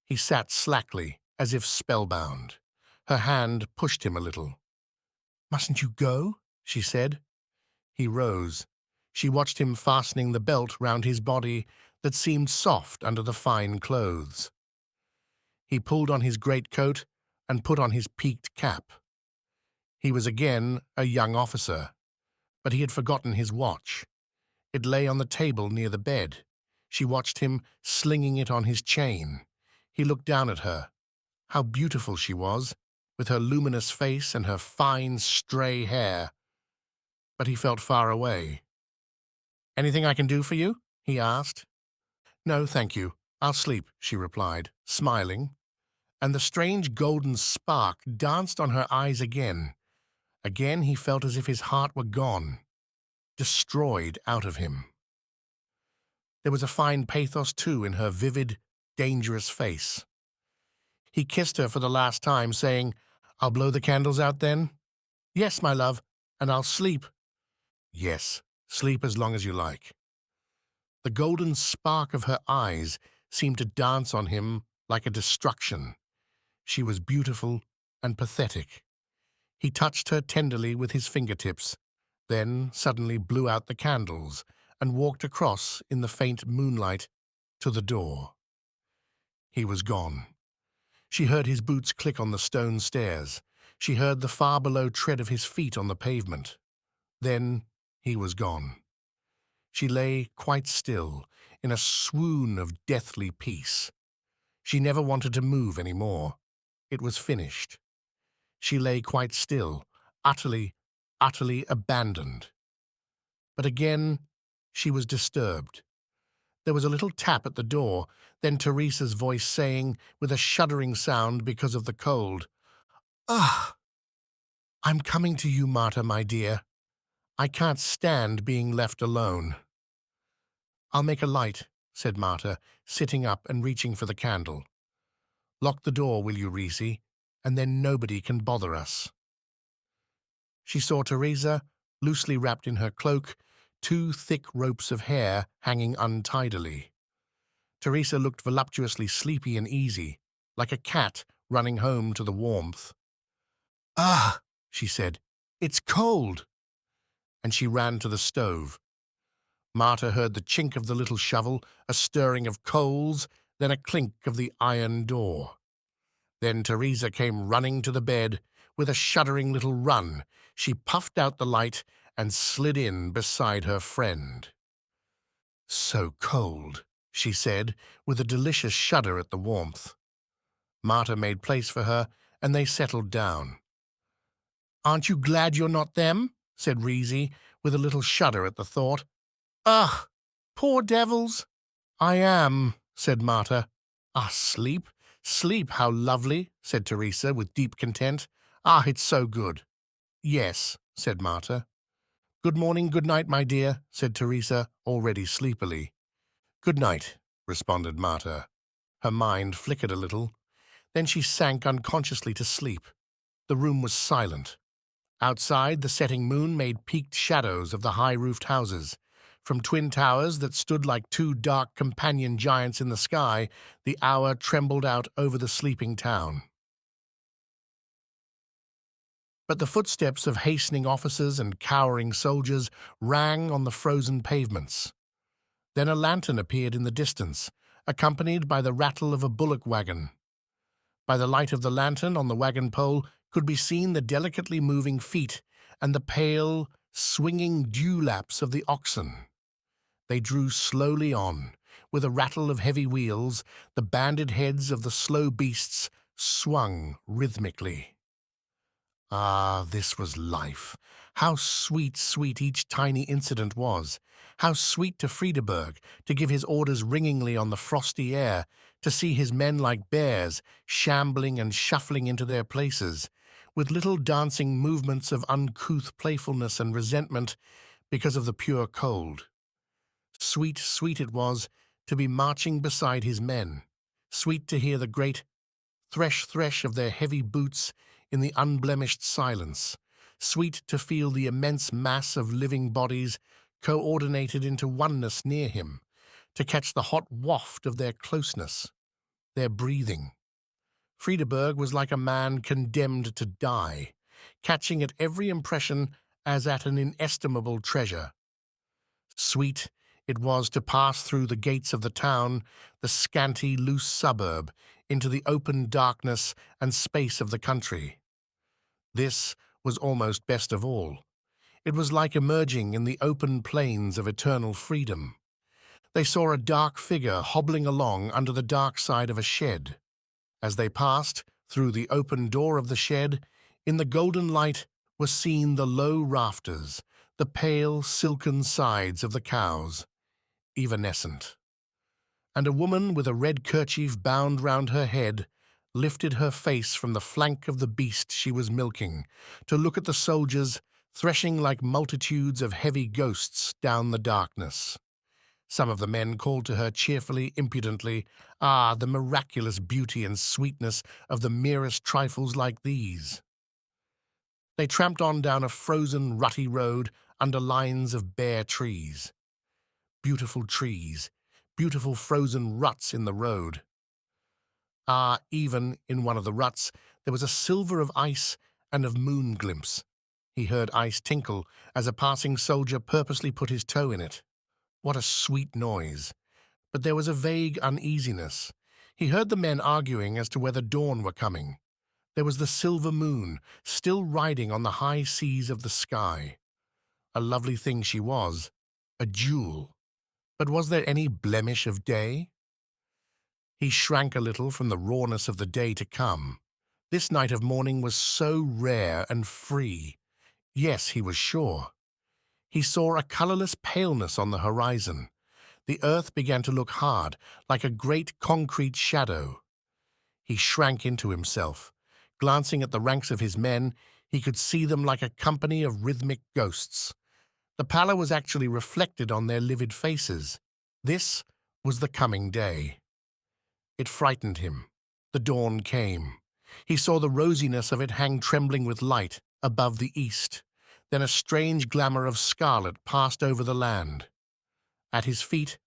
He sat slackly, as if spellbound. Her hand pushed him a little. "Mustn't you go?" she said. He rose. She watched him fastening the belt round his body that seemed soft under the fine clothes. He pulled on his greatcoat and put on his peaked cap. He was again a young officer, but he had forgotten his watch. It lay on the table near the bed. She watched him slinging it on his chain. He looked down at her. How beautiful she was, with her luminous face and her fine, stray hair. But he felt far away. "Anything I can do for you?" he asked. "No, thank you. I'll sleep," she replied, smiling. And the strange golden spark danced on her eyes again. Again he felt as if his heart were gone, destroyed out of him. There was a fine pathos, too, in her vivid, dangerous face. He kissed her for the last time, saying, "I'll blow the candles out then?" "Yes, my love, and I'll sleep." "Yes, sleep as long as you like." The golden spark of her eyes seemed to dance on him like a destruction. She was beautiful and pathetic. He touched her tenderly with his fingertips, then suddenly blew out the candles and walked across in the faint moonlight to the door. He was gone. She heard his boots click on the stone stairs. She heard the far below tread of his feet on the pavement. Then he was gone. She lay quite still, in a swoon of deathly peace. She never wanted to move any more. It was finished. She lay quite still, utterly, utterly abandoned. But again, she was disturbed. There was a little tap at the door, then Teresa's voice saying, with a shuddering sound because of the cold, "Ah, I'm coming to you, Marta, my dear. I can't stand being left alone." "I'll make a light," said Marta, sitting up and reaching for the candle. "Lock the door, will you, Reese, and then nobody can bother us." She saw Teresa, loosely wrapped in her cloak, 2 thick ropes of hair hanging untidily. Teresa looked voluptuously sleepy and easy, like a cat running home to the warmth. "Ah," she said, "it's cold." And she ran to the stove. Marta heard the chink of the little shovel, a stirring of coals, then a clink of the iron door. Then Teresa came running to the bed. With a shuddering little run, she puffed out the light and slid in beside her friend. "So cold," she said, with a delicious shudder at the warmth. Marta made place for her, and they settled down. "Aren't you glad you're not them?" said Reese, with a little shudder at the thought. "Ugh, poor devils." "I am," said Marta. "Ah, sleep, sleep, how lovely," said Teresa, with deep content. "Ah, it's so good." "Yes," said Marta. "Good morning, good night, my dear," said Teresa, already sleepily. "Good night," responded Marta. Her mind flickered a little. Then she sank unconsciously to sleep. The room was silent. Outside, the setting moon made peaked shadows of the high-roofed houses. From twin towers that stood like 2 dark companion giants in the sky, the hour trembled out over the sleeping town. But the footsteps of hastening officers and cowering soldiers rang on the frozen pavements. Then a lantern appeared in the distance, accompanied by the rattle of a bullock wagon. By the light of the lantern on the wagon pole could be seen the delicately moving feet and the pale, swinging dewlaps of the oxen. They drew slowly on. With a rattle of heavy wheels, the banded heads of the slow beasts swung rhythmically. Ah, this was life. How sweet, sweet each tiny incident was. How sweet to Friedeberg to give his orders ringingly on the frosty air, to see his men like bears, shambling and shuffling into their places, with little dancing movements of uncouth playfulness and resentment because of the pure cold. Sweet, sweet it was to be marching beside his men, sweet to hear the great thresh of their heavy boots in the unblemished silence, sweet to feel the immense mass of living bodies coordinated into oneness near him, to catch the hot waft of their closeness, their breathing. Friedeberg was like a man condemned to die, catching at every impression as at an inestimable treasure. Sweet it was to pass through the gates of the town, the scanty, loose suburb, into the open darkness and space of the country. This was almost best of all. It was like emerging in the open plains of eternal freedom. They saw a dark figure hobbling along under the dark side of a shed. As they passed through the open door of the shed, in the golden light were seen the low rafters, the pale, silken sides of the cows, evanescent. And a woman with a red kerchief bound round her head lifted her face from the flank of the beast she was milking to look at the soldiers threshing like multitudes of heavy ghosts down the darkness. Some of the men called to her cheerfully, impudently, "Ah, the miraculous beauty and sweetness of the merest trifles like these!" They tramped on down a frozen, rutty road under lines of bare trees. Beautiful trees, beautiful frozen ruts in the road. Ah, even in one of the ruts there was a silver of ice and of moon glimpse. He heard ice tinkle as a passing soldier purposely put his toe in it. What a sweet noise! But there was a vague uneasiness. He heard the men arguing as to whether dawn were coming. There was the silver moon, still riding on the high seas of the sky. A lovely thing she was, a jewel. But was there any blemish of day? He shrank a little from the rawness of the day to come. This night of morning was so rare and free. Yes, he was sure. He saw a colourless paleness on the horizon. The earth began to look hard, like a great concrete shadow. He shrank into himself. Glancing at the ranks of his men, he could see them like a company of rhythmic ghosts. The pallor was actually reflected on their livid faces. This was the coming day. It frightened him. The dawn came. He saw the rosiness of it hang trembling with light above the east. Then a strange glamour of scarlet passed over the land. At his feet,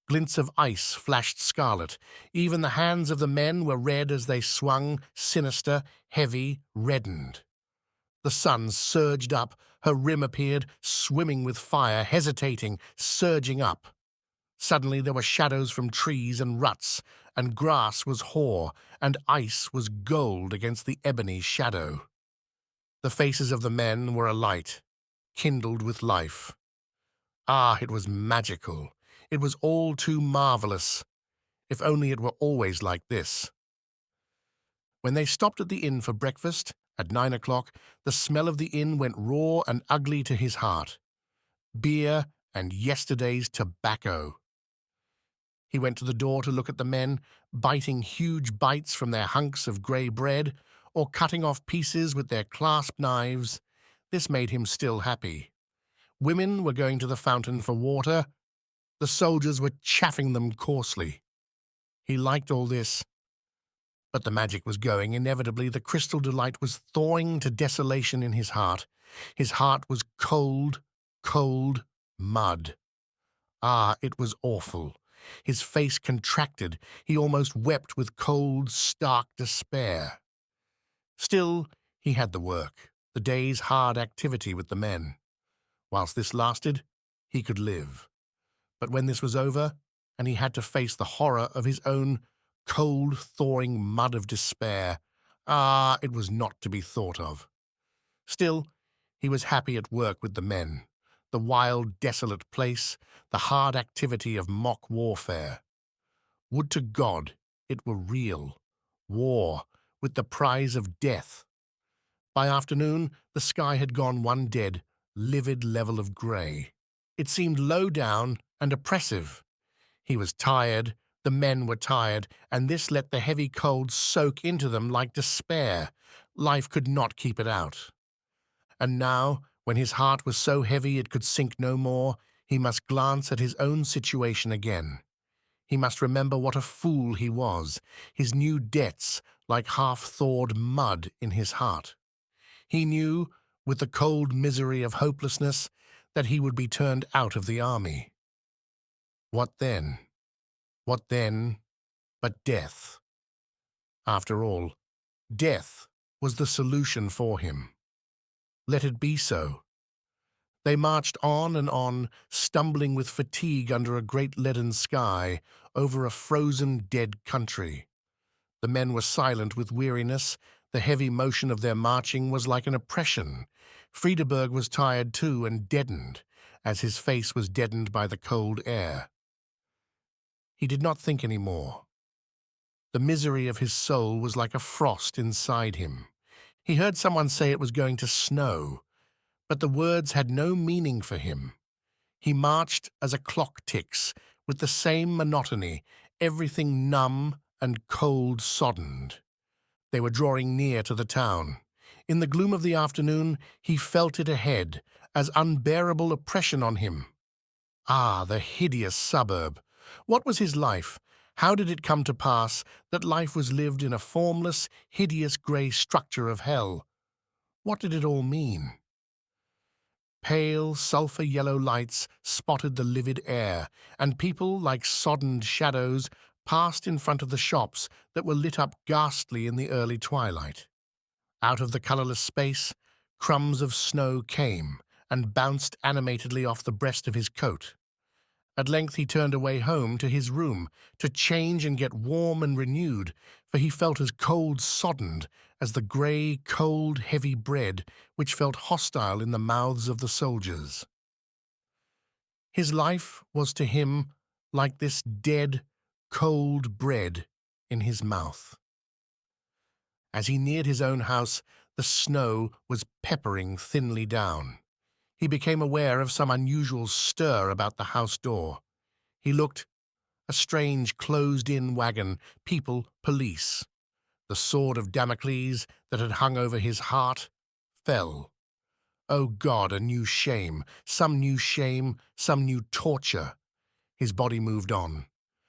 glints of ice flashed scarlet. Even the hands of the men were red as they swung, sinister, heavy, reddened. The sun surged up. Her rim appeared, swimming with fire, hesitating, surging up. Suddenly there were shadows from trees and ruts, and grass was hoar, and ice was gold against the ebony shadow. The faces of the men were alight, kindled with life. Ah, it was magical. It was all too marvelous. If only it were always like this. When they stopped at the inn for breakfast, at 9 o'clock, the smell of the inn went raw and ugly to his heart. Beer and yesterday's tobacco. He went to the door to look at the men, biting huge bites from their hunks of grey bread, or cutting off pieces with their clasp knives. This made him still happy. Women were going to the fountain for water. The soldiers were chaffing them coarsely. He liked all this. But the magic was going. Inevitably, the crystal delight was thawing to desolation in his heart. His heart was cold, cold mud. Ah, it was awful. His face contracted. He almost wept with cold, stark despair. Still, he had the work, the day's hard activity with the men. Whilst this lasted, he could live. But when this was over, and he had to face the horror of his own cold, thawing mud of despair, ah, it was not to be thought of. Still, he was happy at work with the men, the wild, desolate place, the hard activity of mock warfare. Would to God it were real, war, with the prize of death. By afternoon, the sky had gone one dead, livid level of grey. It seemed low down and oppressive. He was tired, the men were tired, and this let the heavy cold soak into them like despair. Life could not keep it out. And now, when his heart was so heavy it could sink no more, he must glance at his own situation again. He must remember what a fool he was, his new debts like half-thawed mud in his heart. He knew, with the cold misery of hopelessness, that he would be turned out of the army. What then? What then but death? After all, death was the solution for him. Let it be so. They marched on and on, stumbling with fatigue under a great leaden sky, over a frozen, dead country. The men were silent with weariness. The heavy motion of their marching was like an oppression. Friedeberg was tired too and deadened, as his face was deadened by the cold air. He did not think any more. The misery of his soul was like a frost inside him. He heard someone say it was going to snow, but the words had no meaning for him. He marched as a clock ticks, with the same monotony, everything numb and cold-soddened. They were drawing near to the town. In the gloom of the afternoon, he felt it ahead, as unbearable oppression on him. Ah, the hideous suburb! What was his life? How did it come to pass that life was lived in a formless, hideous grey structure of hell? What did it all mean? Pale, sulphur-yellow lights spotted the livid air, and people, like soddened shadows, passed in front of the shops that were lit up ghastly in the early twilight. Out of the colourless space, crumbs of snow came and bounced animatedly off the breast of his coat. At length he turned away home to his room, to change and get warm and renewed, for he felt as cold-soddened as the grey, cold, heavy bread which felt hostile in the mouths of the soldiers. His life was to him like this dead, cold bread in his mouth. As he neared his own house, the snow was peppering thinly down. He became aware of some unusual stir about the house door. He looked. A strange, closed-in wagon, people, police. The sword of Damocles that had hung over his heart fell. Oh God, a new shame, some new torture. His body moved on,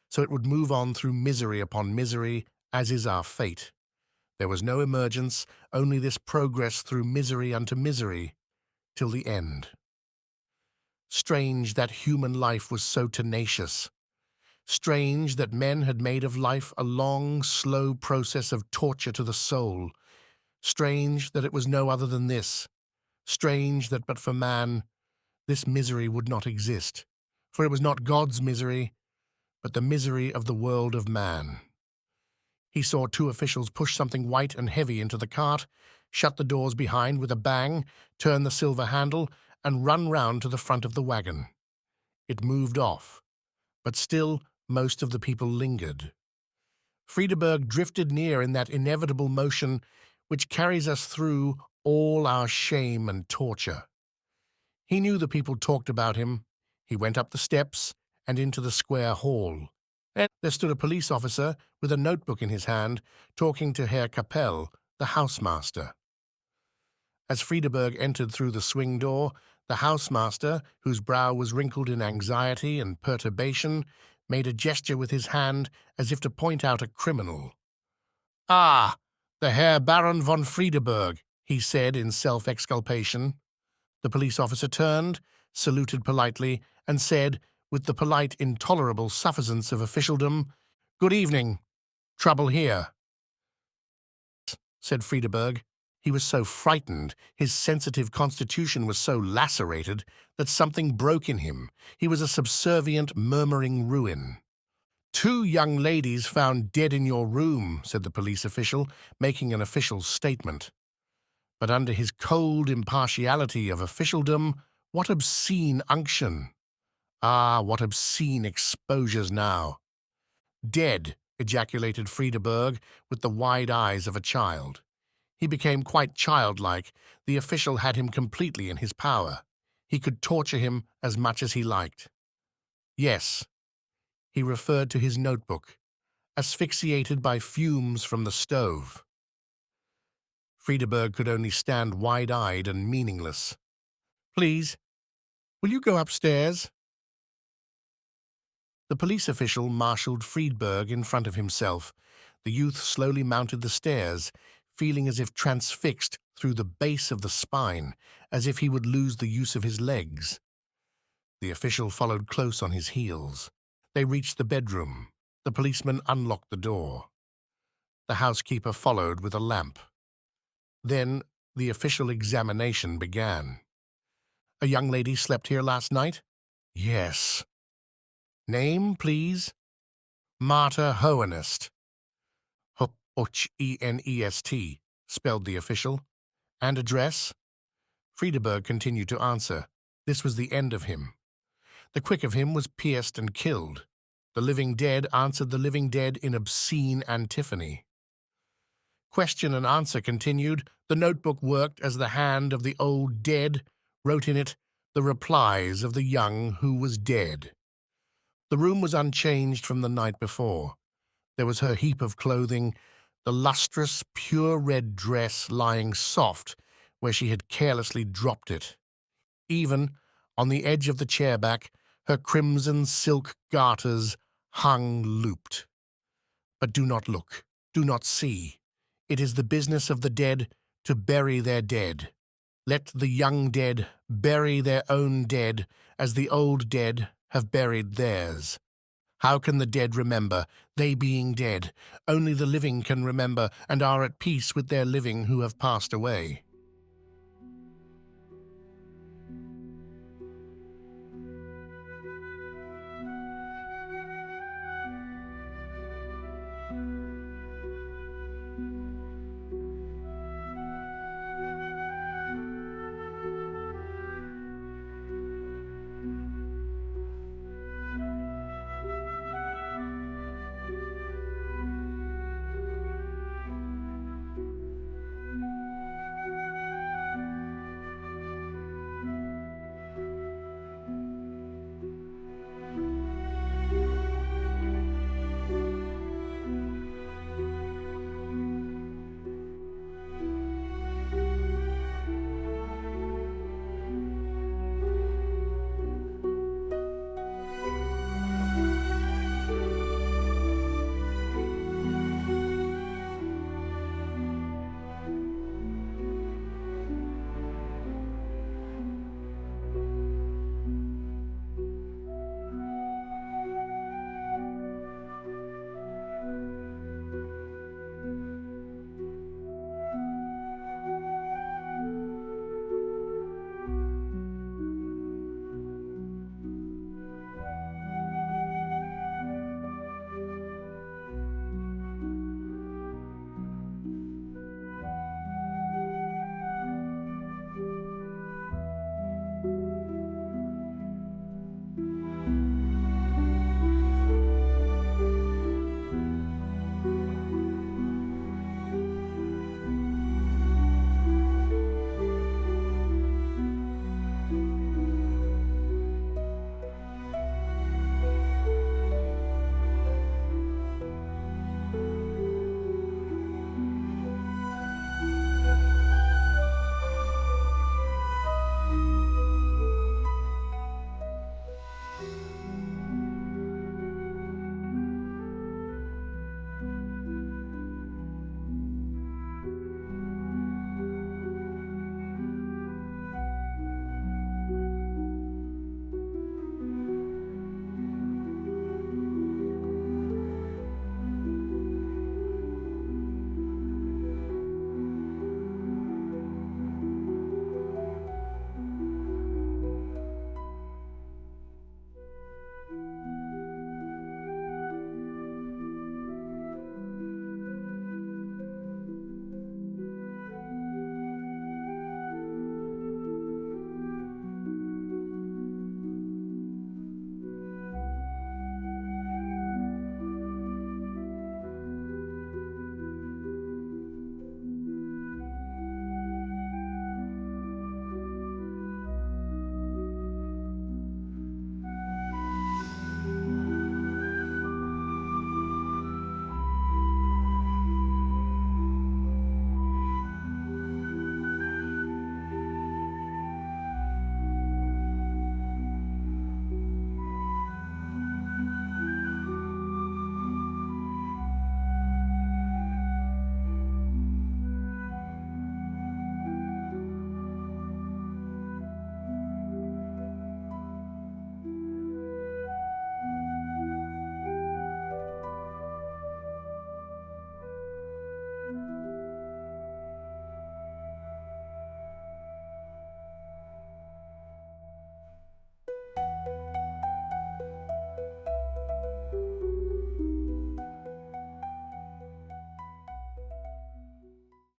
so it would move on through misery upon misery, as is our fate. There was no emergence, only this progress through misery unto misery, till the end. Strange that human life was so tenacious. Strange that men had made of life a long, slow process of torture to the soul. Strange that it was no other than this. Strange that but for man, this misery would not exist. For it was not God's misery, but the misery of the world of man. He saw two officials push something white and heavy into the cart, shut the doors behind with a bang, turn the silver handle, and run round to the front of the wagon. It moved off, but still most of the people lingered. Friedeberg drifted near in that inevitable motion which carries us through all our shame and torture. He knew the people talked about him. He went up the steps and into the square hall. There stood a police officer with a notebook in his hand, talking to Herr Capell, the housemaster. As Friedeberg entered through the swing door, the housemaster, whose brow was wrinkled in anxiety and perturbation, made a gesture with his hand as if to point out a criminal. "Ah, the Herr Baron von Friedeberg," he said in self-exculpation. The police officer turned, saluted politely, and said, with the polite, intolerable suffisance of officialdom, "Good evening. Trouble here," said Friedeberg. He was so frightened, his sensitive constitution was so lacerated, that something broke in him. He was a subservient, murmuring ruin. "Two young ladies found dead in your room," said the police official, making an official statement. But under his cold impartiality of officialdom, what obscene unction! Ah, what obscene exposures now! "Dead," ejaculated Friedeberg, with the wide eyes of a child. He became quite childlike. The official had him completely in his power. He could torture him as much as he liked. Yes, he referred to his notebook, asphyxiated by fumes from the stove. Friedeberg could only stand wide-eyed and meaningless. "Please, will you go upstairs?" The police official marshalled Friedeberg in front of himself. The youth slowly mounted the stairs, feeling as if transfixed through the base of the spine, as if he would lose the use of his legs. The official followed close on his heels. They reached the bedroom. The policeman unlocked the door. The housekeeper followed with a lamp. Then the official examination began. A young lady slept here last night? Yes. Name, please? Marta Hohenest. H-O-H-E-N-E-S-T, spelled the official. And address? Friedeberg continued to answer. This was the end of him. The quick of him was pierced and killed. The living dead answered the living dead in obscene antiphony. Question and answer continued. The notebook worked as the hand of the old dead, wrote in it the replies of the young who was dead. The room was unchanged from the night before. There was her heap of clothing, the lustrous, pure red dress lying soft where she had carelessly dropped it. Even, on the edge of the chair-back, her crimson silk garters hung looped. But do not look, do not see. It is the business of the dead to bury their dead. Let the young dead bury their own dead as the old dead have buried theirs. How can the dead remember, they being dead? Only the living can remember and are at peace with their living who have passed away.